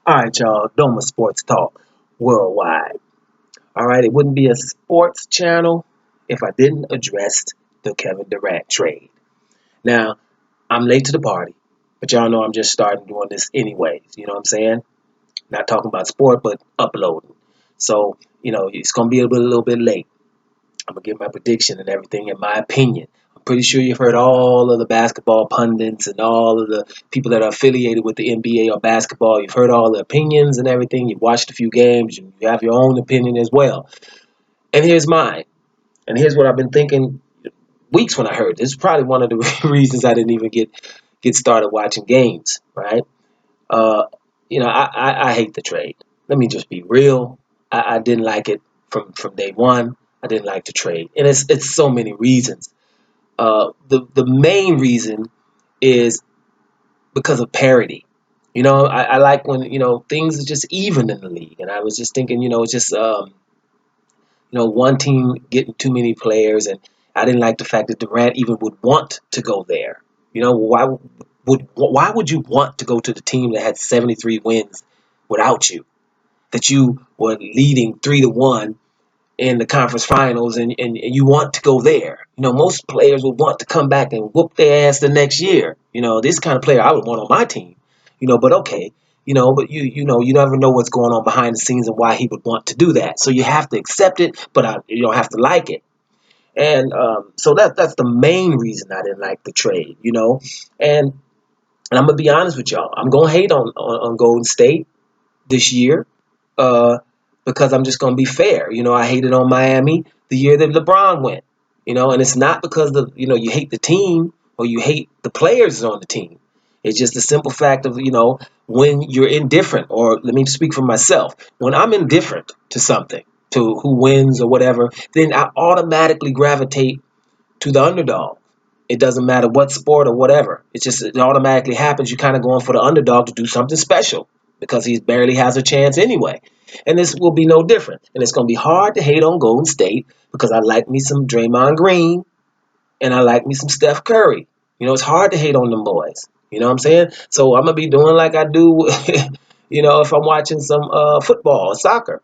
All right, y'all. Doma Sports Talk Worldwide. All right, it wouldn't be a sports channel if I didn't address the Kevin Durant trade. Now, I'm late to the party, but y'all know I'm just starting doing this anyways. You know what I'm saying? Not talking about sport, but uploading. So, it's going to be a little bit late. I'm gonna give my prediction and everything in my opinion. I'm pretty sure you've heard all of the basketball pundits and all of the people that are affiliated with the NBA or basketball. You've heard all the opinions and everything. You've watched a few games. You have your own opinion as well. And here's mine. And here's what I've been thinking weeks when I heard this. Is probably one of the reasons I didn't even get started watching games. Right? Uh, I hate the trade. Let me just be real. I didn't like it from day one. I didn't like the trade, and it's so many reasons. The main reason is because of parity. I like when things are just even in the league, and I was just thinking, it's just one team getting too many players, and I didn't like the fact that Durant even would want to go there. Why would you want to go to the team that had 73 wins without you? That you were leading 3-1 in the conference finals, and you want to go there. Most players would want to come back and whoop their ass the next year. This kind of player I would want on my team. But okay. But you never know what's going on behind the scenes and why he would want to do that. So you have to accept it, but you don't have to like it. And so that's the main reason I didn't like the trade. And I'm gonna be honest with y'all. I'm gonna hate on Golden State this year, uh, because I'm just going to be fair. I hated on Miami the year that LeBron went. And it's not because you hate the team or you hate the players on the team. It's just the simple fact of when you're indifferent, or let me speak for myself. When I'm indifferent to something, to who wins or whatever, then I automatically gravitate to the underdog. It doesn't matter what sport or whatever. It automatically happens. You're kind of going for the underdog to do something special because he barely has a chance anyway. And this will be no different. And it's going to be hard to hate on Golden State because I like me some Draymond Green and I like me some Steph Curry. It's hard to hate on them boys. You know what I'm saying? So I'm going to be doing like I do, if I'm watching some football or soccer.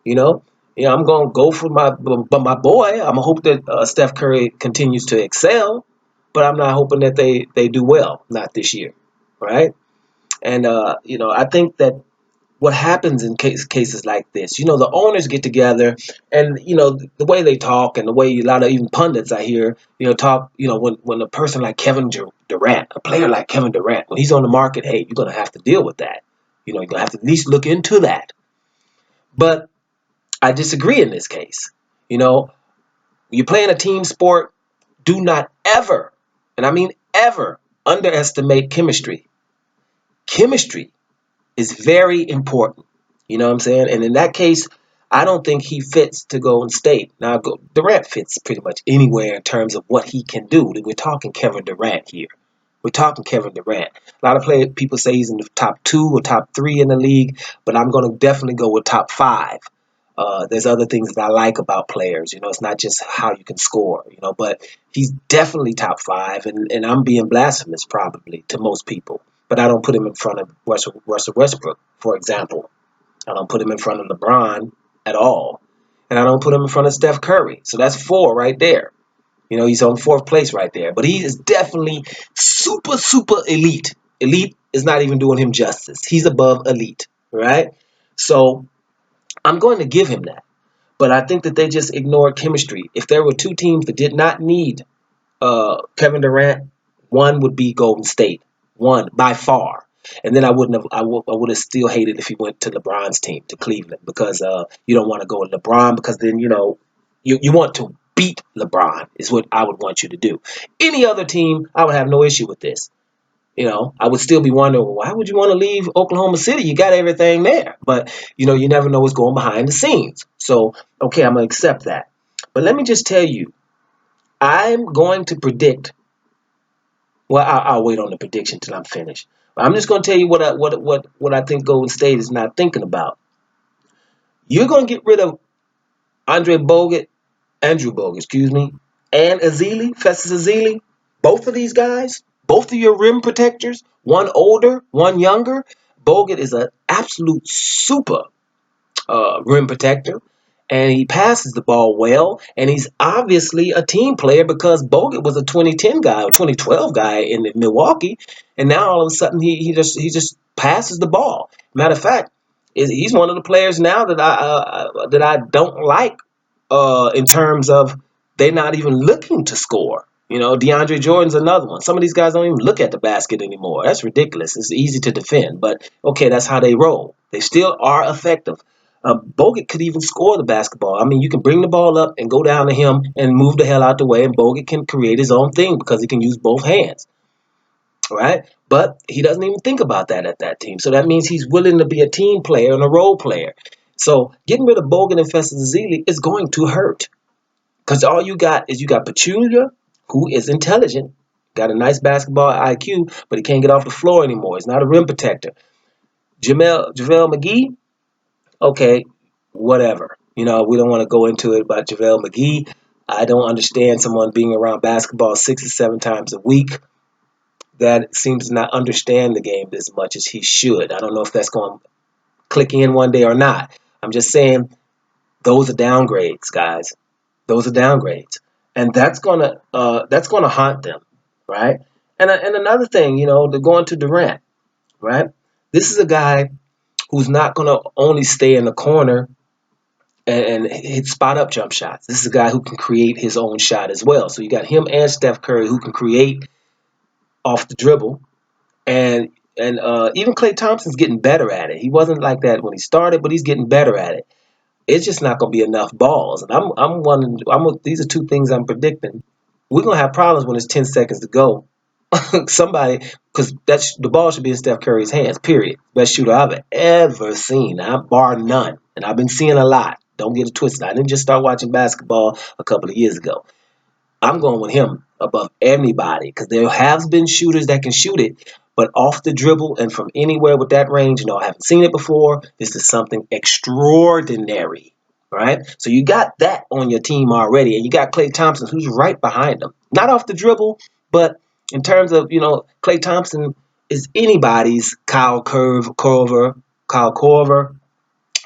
You know, I'm gonna go for my boy. I'm gonna hope that Steph Curry continues to excel, but I'm not hoping that they do well. Not this year, right? And I think that what happens in cases like this, the owners get together, and the way they talk and the way a lot of even pundits I hear, talk, when a person like Kevin Durant, a player like Kevin Durant, when he's on the market, hey, you're gonna have to deal with that. You're gonna have to at least look into that. But I disagree in this case. You know, you play in a team sport, do not ever, and I mean ever, underestimate chemistry. Chemistry is very important. You know what I'm saying? And in that case, I don't think he fits to Golden State. Now, Durant fits pretty much anywhere in terms of what he can do. We're talking Kevin Durant here. We're talking Kevin Durant. A lot of people say he's in the top 2 or top 3 in the league, but I'm going to definitely go with top 5. There's other things that I like about players. It's not just how you can score, but he's definitely top 5, and I'm being blasphemous probably to most people. But I don't put him in front of Russell Westbrook, for example. I don't put him in front of LeBron at all. And I don't put him in front of Steph Curry. So that's 4 right there. He's on 4th place right there. But he is definitely super, super elite. Elite is not even doing him justice. He's above elite, right? So I'm going to give him that. But I think that they just ignored chemistry. If there were 2 teams that did not need Kevin Durant, one would be Golden State. One, by far. And then I would have still hated if he went to LeBron's team, to Cleveland, because you don't want to go with LeBron, because then, you want to beat LeBron is what I would want you to do. Any other team, I would have no issue with this. I would still be wondering, well, why would you want to leave Oklahoma City? You got everything there. But, you never know what's going behind the scenes. So, okay, I'm going to accept that. But let me just tell you, I'm going to predict. Well, I'll wait on the prediction till I'm finished. But I'm just going to tell you what I think Golden State is not thinking about. You're going to get rid of Andrew Bogut, excuse me, and Festus Ezeli. Both of these guys, both of your rim protectors, one older, one younger. Bogut is an absolute super rim protector, and he passes the ball well, and he's obviously a team player because Bogut was a 2010 guy or 2012 guy in Milwaukee, and now all of a sudden he just passes the ball. Matter of fact, he's one of the players now that I don't like in terms of they're not even looking to score. DeAndre Jordan's another one. Some of these guys don't even look at the basket anymore. That's ridiculous. It's easy to defend, but okay, that's how they roll. They still are effective. Bogut could even score the basketball. I mean, you can bring the ball up and go down to him and move the hell out the way, and Bogut can create his own thing because he can use both hands, right? But he doesn't even think about that at that team. So that means he's willing to be a team player and a role player. So getting rid of Bogut and Festus Ezeli is going to hurt because all you got Petulia, who is intelligent, got a nice basketball IQ, but he can't get off the floor anymore. He's not a rim protector. JaVale McGee, okay, whatever. We don't want to go into it about JaVale McGee. I don't understand someone being around basketball 6 or 7 times a week that seems to not understand the game as much as he should. I don't know if that's going to click in one day or not. I'm just saying those are downgrades, guys. Those are downgrades, and that's gonna haunt them, right? And another thing, they're going to Durant, right? This is a guy who's not gonna only stay in the corner and hit spot up jump shots. This is a guy who can create his own shot as well. So you got him and Steph Curry who can create off the dribble, and even Klay Thompson's getting better at it. He wasn't like that when he started, but he's getting better at it. It's just not going to be enough balls, and I'm wondering. These are two things I'm predicting. We're gonna have problems when it's 10 seconds to go. Somebody, because that's the ball should be in Steph Curry's hands. Period. Best shooter I've ever seen, bar none. And I've been seeing a lot. Don't get it twisted. I didn't just start watching basketball a couple of years ago. I'm going with him above anybody because there have been shooters that can shoot it, but off the dribble and from anywhere with that range, I haven't seen it before. This is something extraordinary, right? So you got that on your team already, and you got Klay Thompson who's right behind him. Not off the dribble, but in terms of, Klay Thompson is anybody's Kyle Corver,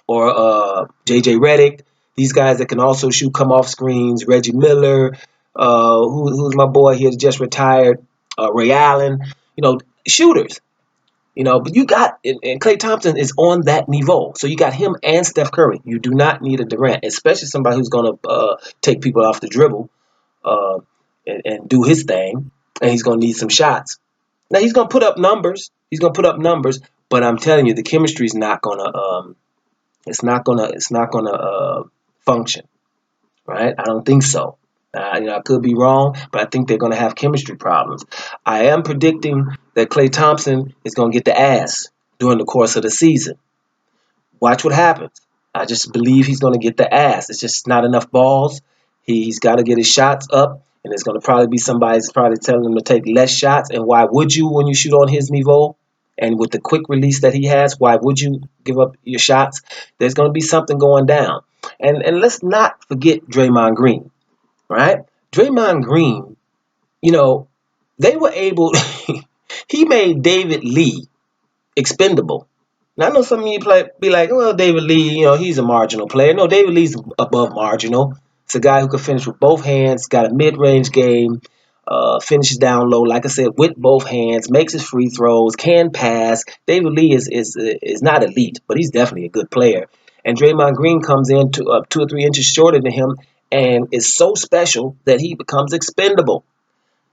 or J.J. Redick. These guys that can also shoot, come off screens. Reggie Miller, who's my boy here, just retired. Ray Allen, shooters. But you got, and Klay Thompson is on that niveau. So you got him and Steph Curry. You do not need a Durant, especially somebody who's going to take people off the dribble uh, and do his thing. And he's going to need some shots. Now he's going to put up numbers. But I'm telling you, the chemistry is not going to. It's not gonna function, right? I don't think so. I could be wrong, but I think they're gonna have chemistry problems. I am predicting that Klay Thompson is gonna get the ass during the course of the season. Watch what happens. I just believe he's gonna get the ass. It's just not enough balls. He's got to get his shots up, and there's gonna probably be somebody that's probably telling him to take less shots. And why would you when you shoot on his niveau? And with the quick release that he has, why would you give up your shots? There's going to be something going down. And let's not forget Draymond Green, right? Draymond Green, you know, they were able, he made David Lee expendable. Now, I know some of you be like, well, David Lee, he's a marginal player. No, David Lee's above marginal. It's a guy who can finish with both hands, got a mid-range game, finishes down low, like I said, with both hands, makes his free throws, can pass. David Lee is not elite, but he's definitely a good player. And Draymond Green comes in 2 or 3 inches shorter than him and is so special that he becomes expendable.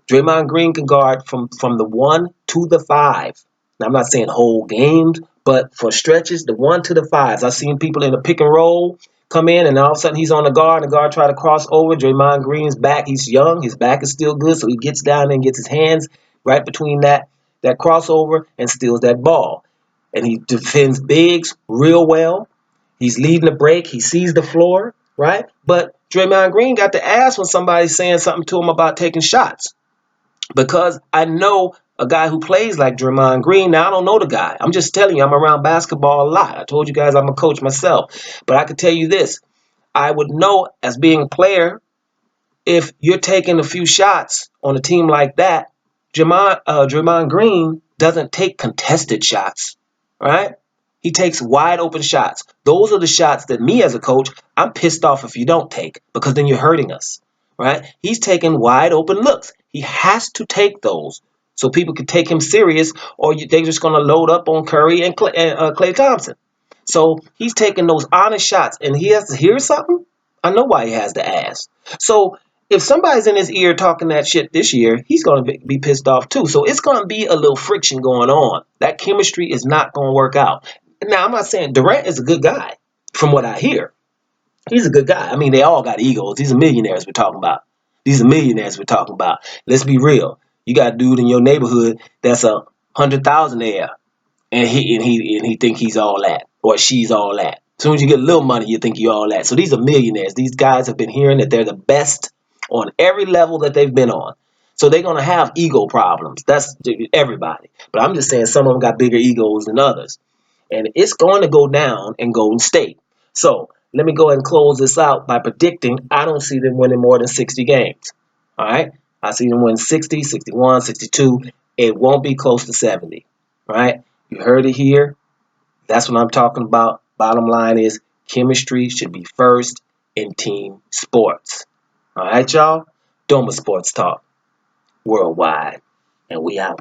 Draymond Green can guard from the 1 to the 5. Now, I'm not saying whole games, but for stretches, the 1 to the 5s. I've seen people in the pick and roll come in, and all of a sudden he's on the guard, and the guard try to cross over. Draymond Green's back, he's young, his back is still good, so he gets down there and gets his hands right between that crossover and steals that ball. And he defends bigs real well. He's leading the break. He sees the floor, right? But Draymond Green got the ass when somebody's saying something to him about taking shots. Because I know a guy who plays like Draymond Green. Now, I don't know the guy. I'm just telling you, I'm around basketball a lot. I told you guys I'm a coach myself. But I can tell you this. I would know as being a player, if you're taking a few shots on a team like that, Draymond Green doesn't take contested shots. right? He takes wide open shots. Those are the shots that me as a coach, I'm pissed off if you don't take because then you're hurting us, right? He's taking wide open looks. He has to take those so people can take him serious, or they're just going to load up on Curry and Klay Thompson. So he's taking those honest shots, and he has to hear something. I know why he has to ask. So if somebody's in his ear talking that shit this year, he's going to be pissed off too. So it's going to be a little friction going on. That chemistry is not going to work out. Now, I'm not saying Durant is a good guy from what I hear. He's a good guy. I mean, they all got egos. These are millionaires we're talking about. These are millionaires we're talking about. Let's be real. You got a dude in your neighborhood that's a 100,000 and he think he's all that, or she's all that. As soon as you get a little money, you think you're all that. So these are millionaires. These guys have been hearing that they're the best on every level that they've been on. So they're gonna have ego problems. That's everybody. But I'm just saying some of them got bigger egos than others, and it's going to go down in Golden State. So let me go ahead and close this out by predicting I don't see them winning more than 60 games. All right, I see them win 60, 61, 62. It won't be close to 70. Right? You heard it here. That's what I'm talking about. Bottom line is chemistry should be first in team sports. All right, y'all? Doma Sports Talk worldwide. And we out.